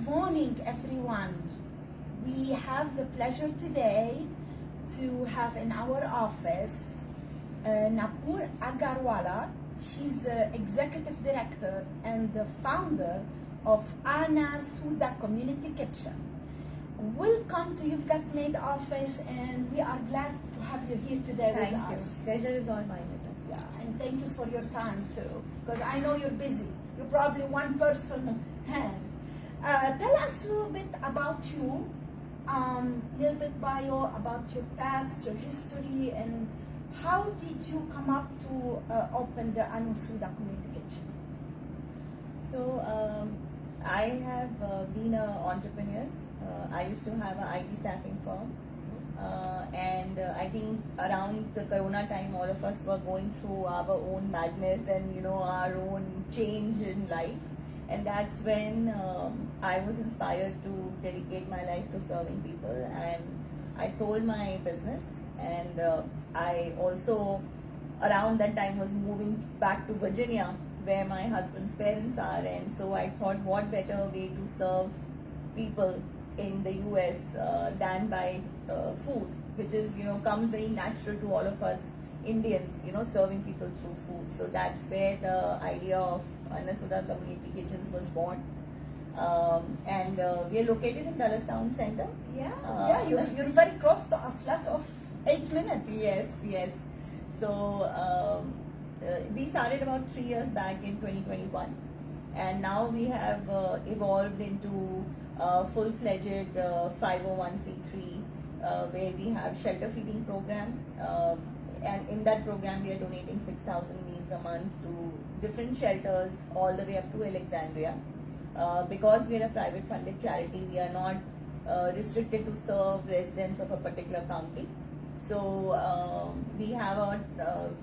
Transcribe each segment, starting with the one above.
morning, everyone. We have the pleasure today to have in our office Nupur Agarwala. She's the executive director and the founder of AnnaSudha Community Kitchen. Welcome to You've Got Made office, and we are glad to have you here today with us. Thank you. Pleasure is all mine. Yeah, and thank you for your time too, because I know you're busy. You're probably one person hand. Tell us a little bit about you, little bit bio about your past, your history, and how did you come up to open the AnnaSudha Community Kitchen? So, I have been an entrepreneur. I used to have an IT staffing firm. And I think around the Corona time, all of us were going through our own madness and our own change in life. And that's when I was inspired to dedicate my life to serving people, and I sold my business. And I also around that time was moving back to Virginia, where my husband's parents are, and so I thought, what better way to serve people in the US than by food, which is comes very natural to all of us Indians, serving people through food. So that's where the idea of AnnaSudha Community Kitchens was born. And we are located in Dallas Town Center. You're very close to us, less of 8 minutes. Yes. So we started about 3 years back in 2021, and now we have evolved into full-fledged 501c3 where we have shelter feeding program, and in that program we are donating 6,000 meals a month to different shelters all the way up to Alexandria. Because we are a private funded charity, we are not restricted to serve residents of a particular county. So we have a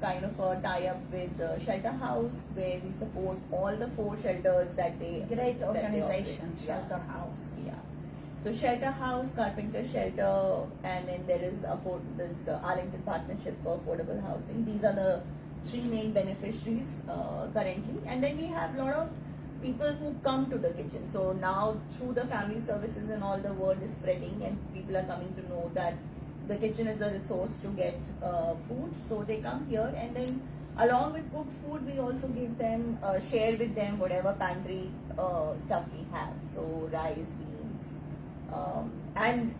kind of a tie-up with Shelter House, where we support all the 4 shelters that they Great organization, that Shelter House. Yeah. So Shelter House, Carpenter Shelter, and then there is this Arlington Partnership for Affordable Housing. These are the 3 main beneficiaries currently, and then we have a lot of people who come to the kitchen. So now through the family services and all, the word is spreading, and people are coming to know that the kitchen is a resource to get food. So they come here, and then along with cooked food, we also give them, share with them whatever pantry stuff we have. So rice, beans, and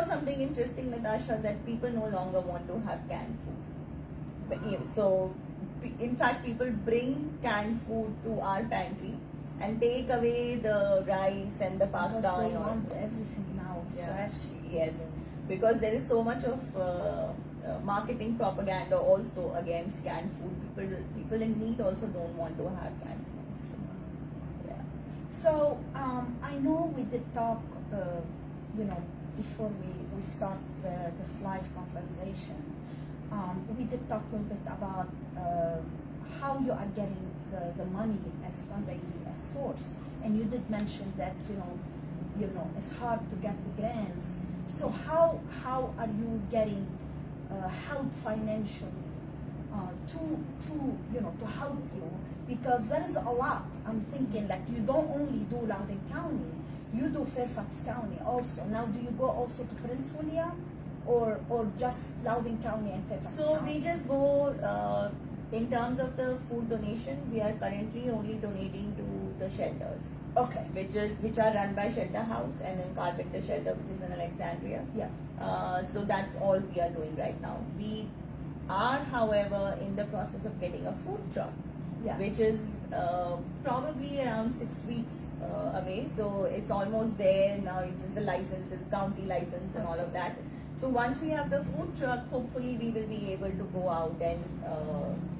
something interesting, Natasha, that people no longer want to have canned food. So in fact, people bring canned food to our pantry and take away the rice and the pasta. Because they want everything now fresh. Yes, because there is so much of marketing propaganda also against canned food. People in need also don't want to have canned food. Yeah. So I know we did talk, before we start this live conversation. We did talk a little bit about how you are getting the money as fundraising as source, and you did mention that it's hard to get the grants. So how are you getting help financially to help you? Because there is a lot. I'm thinking, like, you don't only do Loudoun County, you do Fairfax County also. Now, do you go also to Prince William, or just Loudoun County and Fairfax So County? we just go, in terms of the food donation, we are currently only donating to the shelters. Okay. Which are run by Shelter House, and then Carpenter Shelter, which is in Alexandria. Yeah. So that's all we are doing right now. We are, however, in the process of getting a food truck, which is probably around 6 weeks away. So it's almost there now. It's just the licenses, county license, and all of that. So once we have the food truck, hopefully we will be able to go out and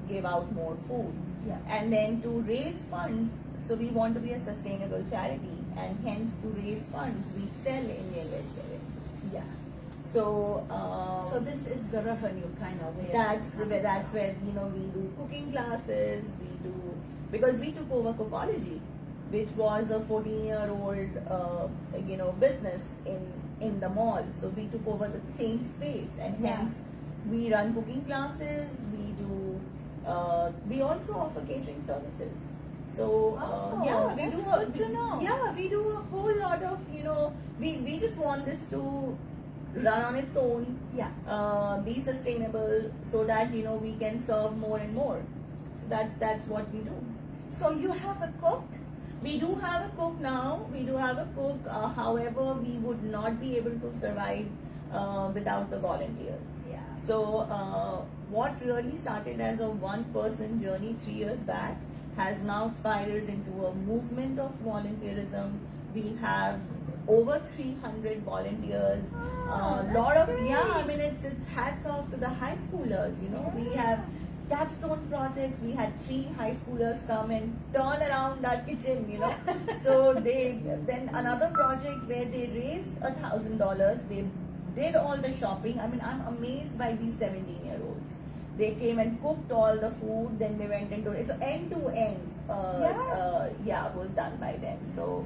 give out more food. Yeah. And then to raise funds, so we want to be a sustainable charity, and hence to raise funds, we sell Indian vegetarian. Yeah. So So this is the revenue kind of way. That's where we do cooking classes. We do, because we took over Cookology, which was a 14-year-old business in the mall. So we took over the same space, and hence we run cooking classes. We do. We also offer catering services. So yeah, we that's do. good to know. Yeah, we do a whole lot of, we just want this to run on its own. Yeah. Be sustainable, so that we can serve more and more. So that's what we do. So you have a cook? We do have a cook now. We do have a cook. However, we would not be able to survive without the volunteers. Yeah. So what really started as a one-person journey 3 years back has now spiraled into a movement of volunteerism. We have over 300 volunteers. Lot of great. I mean, it's hats off to the high schoolers. We have capstone projects. We had 3 high schoolers come and turn around our kitchen. So then another project where they raised $1,000. They did all the shopping. I mean, I'm amazed by these 17-year-olds. They came and cooked all the food. Then they went into it. So end to end, was done by them. So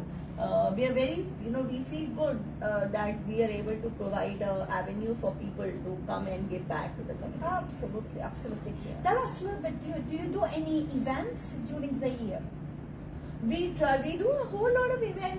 we are very, we feel good that we are able to provide an avenue for people to come and give back to the community. Absolutely, absolutely. Yeah. Tell us a little bit, do you do any events during the year? We do a whole lot of events.